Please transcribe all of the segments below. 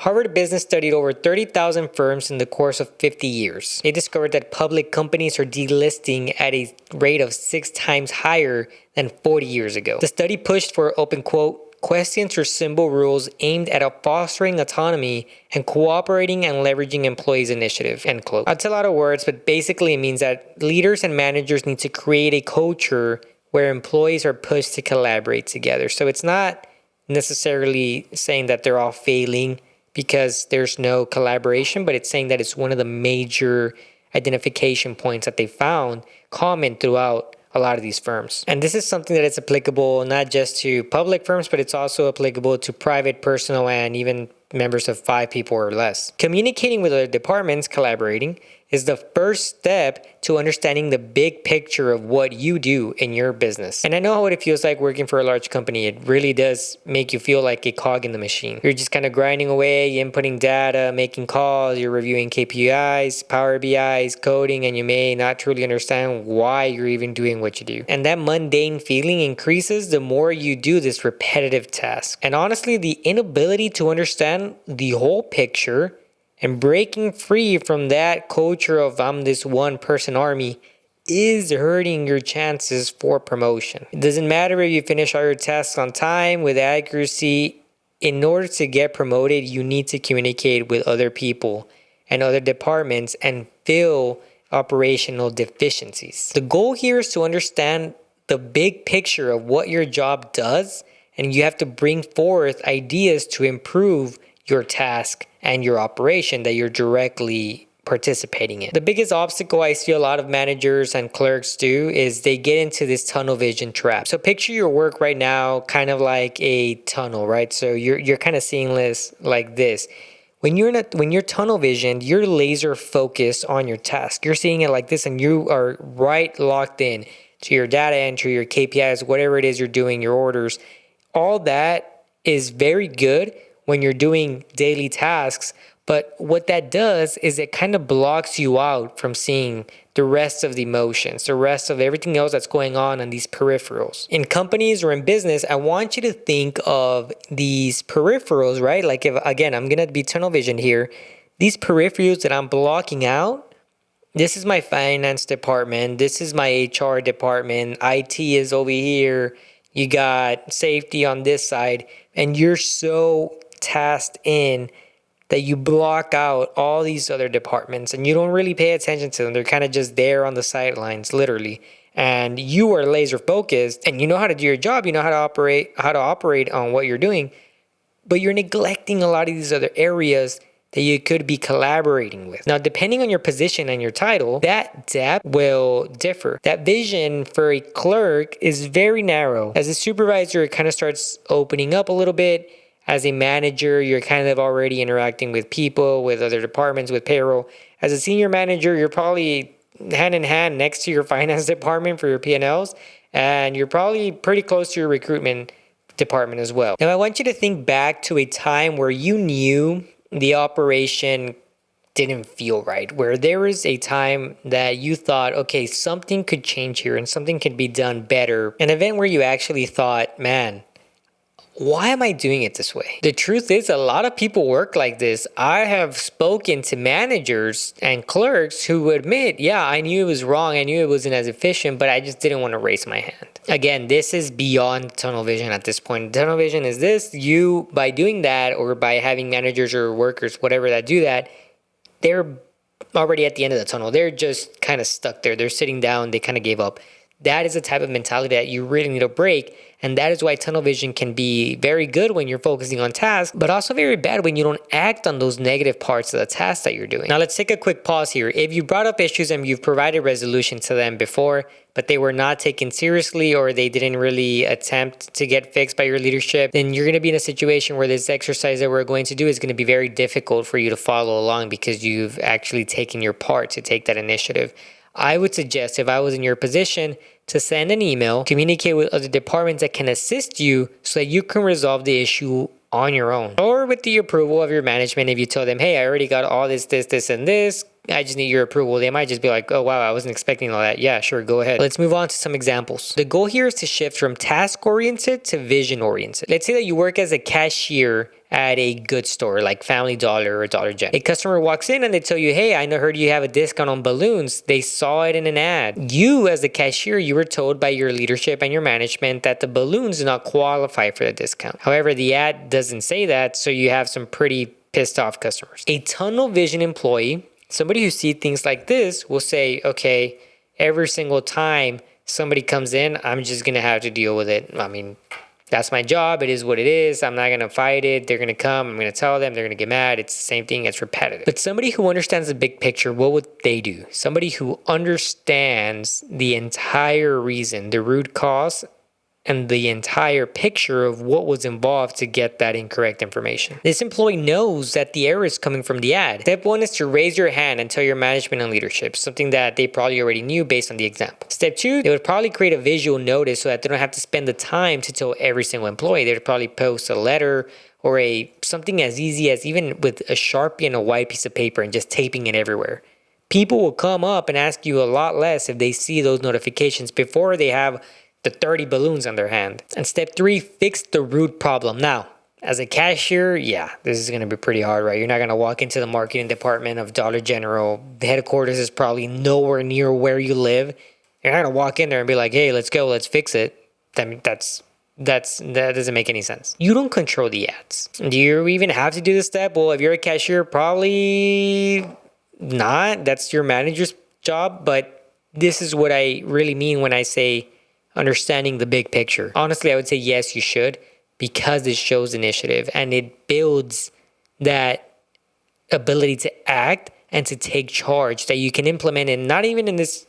Harvard Business studied over 30,000 firms in the course of 50 years. They discovered that public companies are delisting at a rate of 6 times higher than 40 years ago. The study pushed for, open quote, questions or simple rules aimed at fostering autonomy and cooperating and leveraging employees' initiative, end quote. That's a lot of words, but basically it means that leaders and managers need to create a culture where employees are pushed to collaborate together. So it's not necessarily saying that they're all failing because there's no collaboration, but it's saying that it's one of the major identification points that they found common throughout a lot of these firms. And this is something that is applicable not just to public firms, but it's also applicable to private, personal, and even members of 5 people or less. Communicating with other departments, collaborating, is the first step to understanding the big picture of what you do in your business. And I know what it feels like working for a large company. It really does make you feel like a cog in the machine. You're just kind of grinding away, inputting data, making calls, you're reviewing KPIs, Power BIs, coding, and you may not truly understand why you're even doing what you do. And that mundane feeling increases the more you do this repetitive task. And honestly, the inability to understand the whole picture and breaking free from that culture of I'm this one person army is hurting your chances for promotion. It doesn't matter if you finish all your tasks on time with accuracy. In order to get promoted, you need to communicate with other people and other departments and fill operational deficiencies. The goal here is to understand the big picture of what your job does, and you have to bring forth ideas to improve your task and your operation that you're directly participating in. The biggest obstacle I see a lot of managers and clerks do is they get into this tunnel vision trap. So picture your work right now kind of like a tunnel, right? So you're kind of seeing this like this. When you're tunnel visioned, you're laser focused on your task. You're seeing it like this, and you are right locked in to your data entry, your KPIs, whatever it is you're doing, your orders. All that is very good when you're doing daily tasks, but what that does is it kind of blocks you out from seeing the rest of the emotions, the rest of everything else that's going on these peripherals. In companies or in business, I want you to think of these peripherals, right? Like if, again, I'm gonna be tunnel vision here. These peripherals that I'm blocking out, this is my finance department, this is my HR department, IT is over here, you got safety on this side, and you're so tasked in that you block out all these other departments and you don't really pay attention to them. They're kind of just there on the sidelines, literally. And you are laser focused and you know how to do your job, you know how to operate on what you're doing, but you're neglecting a lot of these other areas that you could be collaborating with. Now, depending on your position and your title, that depth will differ. That vision for a clerk is very narrow. As a supervisor, it kind of starts opening up a little bit. As a manager, you're kind of already interacting with people, with other departments, with payroll. As a senior manager, you're probably hand in hand next to your finance department for your P&Ls, and you're probably pretty close to your recruitment department as well. Now, I want you to think back to a time where you knew the operation didn't feel right, where there was a time that you thought, okay, something could change here and something could be done better. An event where you actually thought, man, why am I doing it this way? The truth is, a lot of people work like this. I have spoken to managers and clerks who admit, yeah, I knew it was wrong. I knew it wasn't as efficient, but I just didn't want to raise my hand. Again, this is beyond tunnel vision at this point. Tunnel vision is this: you, by doing that, or by having managers or workers, whatever, that do that, they're already at the end of the tunnel. They're just kind of stuck there. They're sitting down. They kind of gave up. That is the type of mentality that you really need to break. And that is why tunnel vision can be very good when you're focusing on tasks, but also very bad when you don't act on those negative parts of the task that you're doing. Now, let's take a quick pause here. If you brought up issues and you've provided resolution to them before, but they were not taken seriously or they didn't really attempt to get fixed by your leadership, then you're going to be in a situation where this exercise that we're going to do is going to be very difficult for you to follow along because you've actually taken your part to take that initiative. I would suggest, if I was in your position, to send an email, communicate with other departments that can assist you so that you can resolve the issue on your own. Or with the approval of your management, if you tell them, hey, I already got all this, and this, I just need your approval. They might just be like, oh, wow, I wasn't expecting all that. Yeah, sure, go ahead. Let's move on to some examples. The goal here is to shift from task-oriented to vision-oriented. Let's say that you work as a cashier at a goods store like Family Dollar or Dollar General. A customer walks in and they tell you, hey, I heard you have a discount on balloons. They saw it in an ad. You, as the cashier, you were told by your leadership and your management that the balloons do not qualify for the discount. However, the ad doesn't say that, so you have some pretty pissed off customers. A tunnel vision employee, somebody who sees things like this, will say, okay, every single time somebody comes in, I'm just going to have to deal with it. I mean, that's my job. It is what it is. I'm not going to fight it. They're going to come. I'm going to tell them. They're going to get mad. It's the same thing. It's repetitive. But somebody who understands the big picture, what would they do? Somebody who understands the entire reason, the root cause, and the entire picture of what was involved to get that incorrect information. This employee knows that the error is coming from the ad. Step 1 is to raise your hand and tell your management and leadership, something that they probably already knew based on the example. Step 2, they would probably create a visual notice so that they don't have to spend the time to tell every single employee. They would probably post a letter or something as easy as even with a Sharpie and a white piece of paper and just taping it everywhere. People will come up and ask you a lot less if they see those notifications before they have the 30 balloons on their hand. And step 3, fix the root problem. Now, as a cashier, yeah, this is going to be pretty hard, right? You're not going to walk into the marketing department of Dollar General. The headquarters is probably nowhere near where you live. You're not going to walk in there and be like, hey, let's go, let's fix it. I mean, that doesn't make any sense. You don't control the ads. Do you even have to do this step? Well, if you're a cashier, probably not. That's your manager's job. But this is what I really mean when I say understanding the big picture. Honestly, I would say yes, you should, because it shows initiative and it builds that ability to act and to take charge that you can implement in not even in this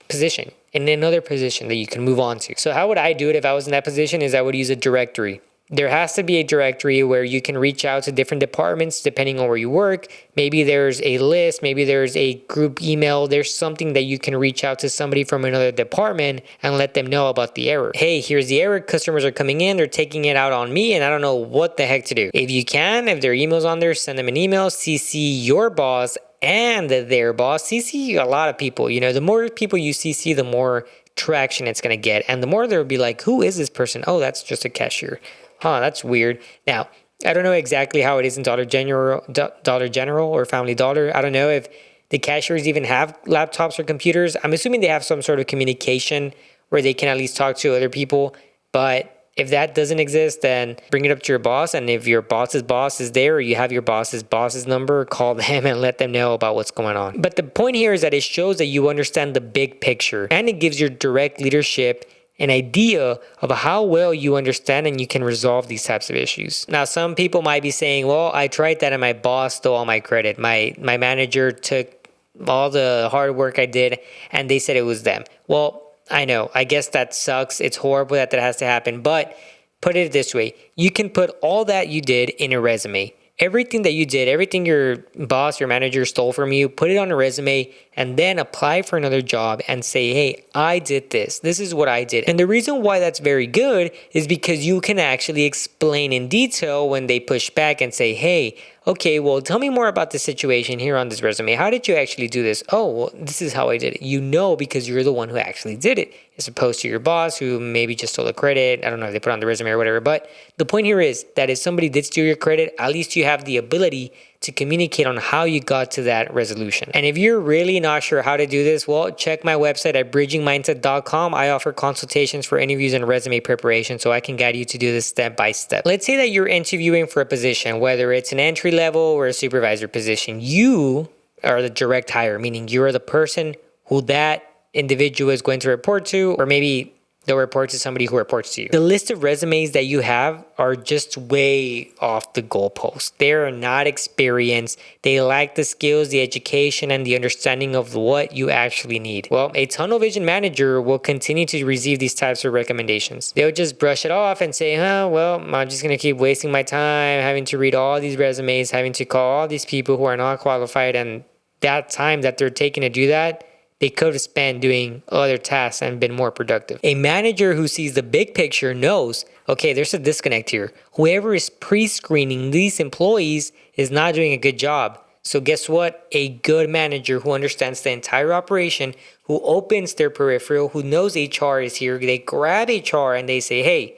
position, in another position that you can move on to. So how would I do it if I was in that position is I would use a directory. There has to be a directory where you can reach out to different departments depending on where you work. Maybe there's a list, maybe there's a group email, there's something that you can reach out to somebody from another department and let them know about the error. Hey, here's the error, customers are coming in, they're taking it out on me and I don't know what the heck to do. If you can, if there are emails on there, send them an email, CC your boss and their boss, CC a lot of people. You know, the more people you CC, the more traction it's going to get. And the more they'll be like, who is this person? Oh, that's just a cashier. Huh, that's weird. Now, I don't know exactly how it is in Dollar General or Family Dollar. I don't know if the cashiers even have laptops or computers. I'm assuming they have some sort of communication where they can at least talk to other people. But if that doesn't exist, then bring it up to your boss. And if your boss's boss is there or you have your boss's number, call them and let them know about what's going on. But the point here is that it shows that you understand the big picture and it gives your direct leadership an idea of how well you understand and you can resolve these types of issues. Now, some people might be saying, well, I tried that and my boss stole all my credit. My manager took all the hard work I did and they said it was them. Well, I know. I guess that sucks. It's horrible that has to happen. But put it this way. You can put all that you did in a resume. Everything that you did, everything your boss, your manager stole from you, put it on a resume and then apply for another job and say, hey, I did this. This is what I did. And the reason why that's very good is because you can actually explain in detail when they push back and say, hey, okay, well, tell me more about the situation here on this resume. How did you actually do this? Oh, well, this is how I did it. You know, because you're the one who actually did it, as opposed to your boss who maybe just stole the credit. I don't know if they put it on the resume or whatever. But the point here is that if somebody did steal your credit, at least you have the ability to communicate on how you got to that resolution. And if you're really not sure how to do this, well, check my website at bridgingmindset.com. I offer consultations for interviews and resume preparation, so I can guide you to do this step by step. Let's say that you're interviewing for a position, whether it's an entry level or a supervisor position. You are the direct hire, meaning you're the person who that individual is going to report to, or maybe they'll report to somebody who reports to you. The list of resumes that you have are just way off the goalpost. They're not experienced. They lack the skills, the education, and the understanding of what you actually need. Well, a tunnel vision manager will continue to receive these types of recommendations. They'll just brush it off and say, well, I'm just going to keep wasting my time having to read all these resumes, having to call all these people who are not qualified, and that time that they're taking to do that, they could have spent doing other tasks and been more productive. A manager who sees the big picture knows, okay, there's a disconnect here. Whoever is pre-screening these employees is not doing a good job. So guess what? A good manager who understands the entire operation, who opens their peripheral, who knows HR is here, they grab HR and they say, hey,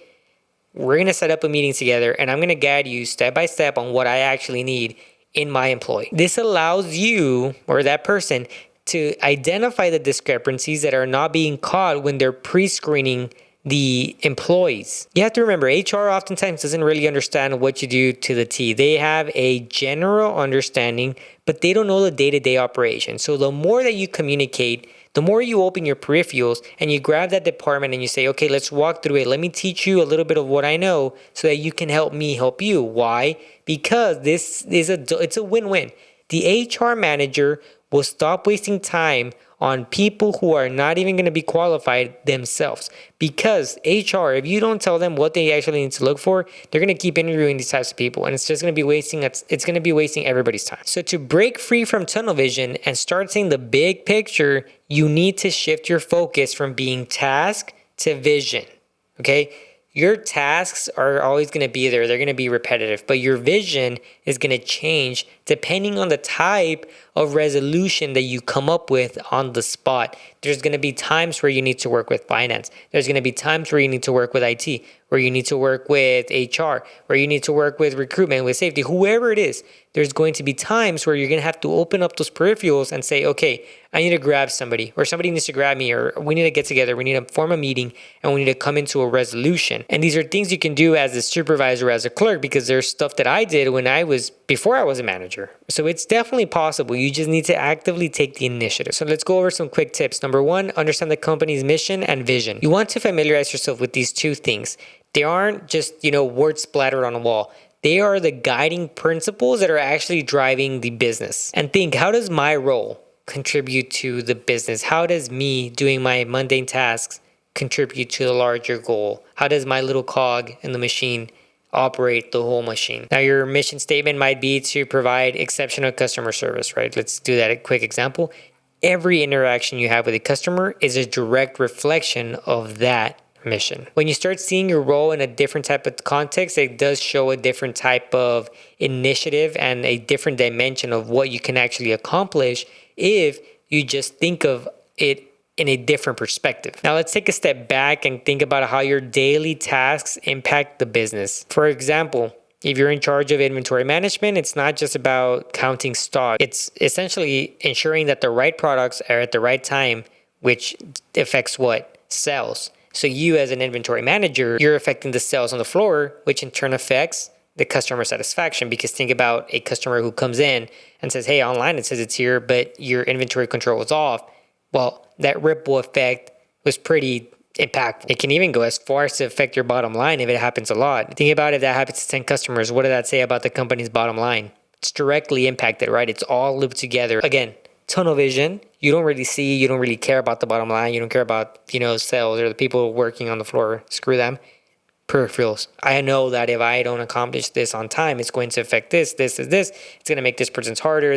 we're going to set up a meeting together and I'm going to guide you step by step on what I actually need in my employee. This allows you or that person to identify the discrepancies that are not being caught when they're pre-screening the employees. You have to remember, HR oftentimes doesn't really understand what you do to the T. They have a general understanding, but they don't know the day-to-day operation. So the more that you communicate, the more you open your peripherals and you grab that department and you say, okay, let's walk through it. Let me teach you a little bit of what I know so that you can help me help you. Why? Because it's a win-win. The HR manager will stop wasting time on people who are not even going to be qualified themselves. Because HR, if you don't tell them what they actually need to look for, they're going to keep interviewing these types of people, and it's just going to be wasting everybody's time. So to break free from tunnel vision and start seeing the big picture, you need to shift your focus from being task to vision. Okay? Your tasks are always going to be there. They're going to be repetitive, but your vision is going to change depending on the type of resolution that you come up with on the spot. There's going to be times where you need to work with finance. There's going to be times where you need to work with IT, where you need to work with HR, where you need to work with recruitment, with safety, whoever it is. There's going to be times where you're going to have to open up those peripherals and say, okay, I need to grab somebody, or somebody needs to grab me, or we need to get together. We need to form a meeting and we need to come into a resolution. And these are things you can do as a supervisor, as a clerk, because there's stuff that I did before I was a manager. So it's definitely possible. You just need to actively take the initiative. So let's go over some quick tips. Number one, understand the company's mission and vision. You want to familiarize yourself with these two things. They aren't just, words splattered on a wall. They are the guiding principles that are actually driving the business. And think, how does my role contribute to the business? How does me doing my mundane tasks contribute to the larger goal? How does my little cog in the machine operate the whole machine? Now, your mission statement might be to provide exceptional customer service, right? Let's do that. A quick example. Every interaction you have with a customer is a direct reflection of that mission. When you start seeing your role in a different type of context, it does show a different type of initiative and a different dimension of what you can actually accomplish if you just think of it in a different perspective. Now let's take a step back and think about how your daily tasks impact the business. For example, if you're in charge of inventory management, it's not just about counting stock. It's essentially ensuring that the right products are at the right time, which affects what? Sales. So you as an inventory manager, you're affecting the sales on the floor, which in turn affects the customer satisfaction. Because think about a customer who comes in and says, hey, online it says it's here, but your inventory control is off. Well, that ripple effect was pretty impactful. It can even go as far as to affect your bottom line if it happens a lot. Think about if that happens to 10 customers, what did that say about the company's bottom line? It's directly impacted, right? It's all looped together. Again, tunnel vision. You don't really care about the bottom line. You don't care about, sales or the people working on the floor. Screw them. Peripherals. I know that if I don't accomplish this on time, it's going to affect this. It's going to make this person's harder.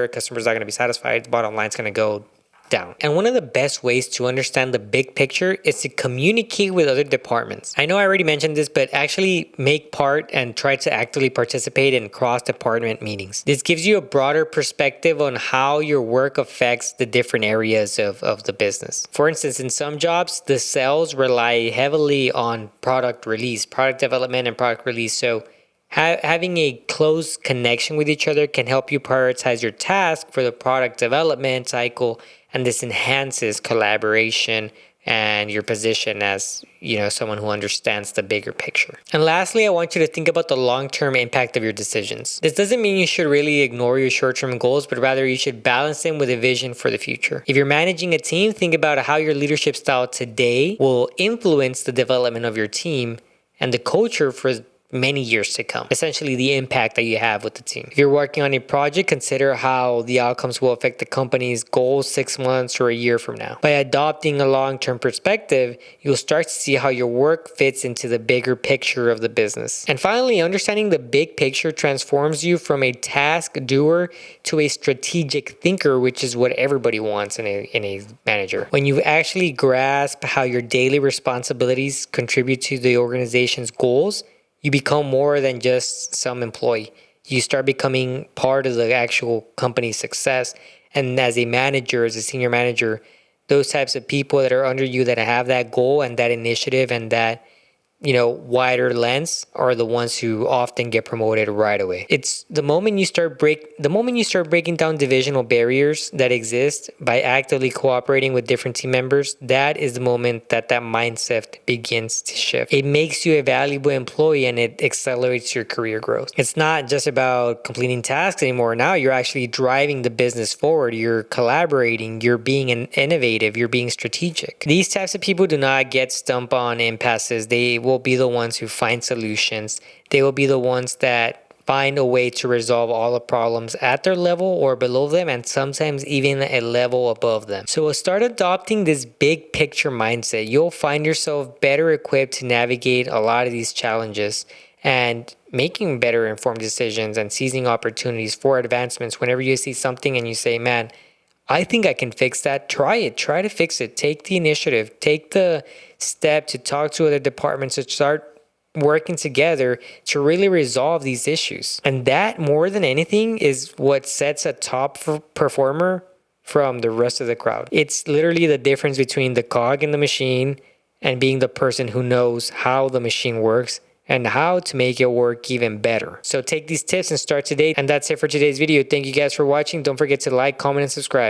Customers not going to be satisfied. The bottom line's going to go down. And one of the best ways to understand the big picture is to communicate with other departments. I know I already mentioned this, but actually make part and try to actively participate in cross-department meetings. This gives you a broader perspective on how your work affects the different areas of the business. For instance, in some jobs, the sales rely heavily on product development and product release. So having a close connection with each other can help you prioritize your task for the product development cycle, and this enhances collaboration and your position as, someone who understands the bigger picture. And lastly, I want you to think about the long-term impact of your decisions. This doesn't mean you should really ignore your short-term goals, but rather you should balance them with a vision for the future. If you're managing a team, think about how your leadership style today will influence the development of your team and the culture for many years to come. Essentially, the impact that you have with the team. If you're working on a project, consider how the outcomes will affect the company's goals 6 months or a year from now. By adopting a long-term perspective, you'll start to see how your work fits into the bigger picture of the business. And finally, understanding the big picture transforms you from a task doer to a strategic thinker, which is what everybody wants in a manager. When you actually grasp how your daily responsibilities contribute to the organization's goals, you become more than just some employee. you start becoming part of the actual company's success. And as a manager, as a senior manager, those types of people that are under you that have that goal and that initiative and that wider lens are the ones who often get promoted right away. It's the moment you start breaking down divisional barriers that exist by actively cooperating with different team members, that is the moment that mindset begins to shift. It makes you a valuable employee and it accelerates your career growth. It's not just about completing tasks anymore. Now you're actually driving the business forward. You're collaborating, you're being innovative, you're being strategic. These types of people do not get stumped on impasses. They will be the ones who find solutions. They will be the ones that find a way to resolve all the problems at their level or below them, and sometimes even a level above them. So start adopting this big picture mindset. You'll find yourself better equipped to navigate a lot of these challenges and making better informed decisions and seizing opportunities for advancements. Whenever you see something and you say, man, I think I can fix that. Try it. Try to fix it. Take the initiative. Take the step to talk to other departments, to start working together to really resolve these issues. And that, more than anything, is what sets a top performer from the rest of the crowd. It's literally the difference between the cog in the machine and being the person who knows how the machine works and how to make it work even better. So take these tips and start today. And that's it for today's video. Thank you guys for watching. Don't forget to like, comment, and subscribe.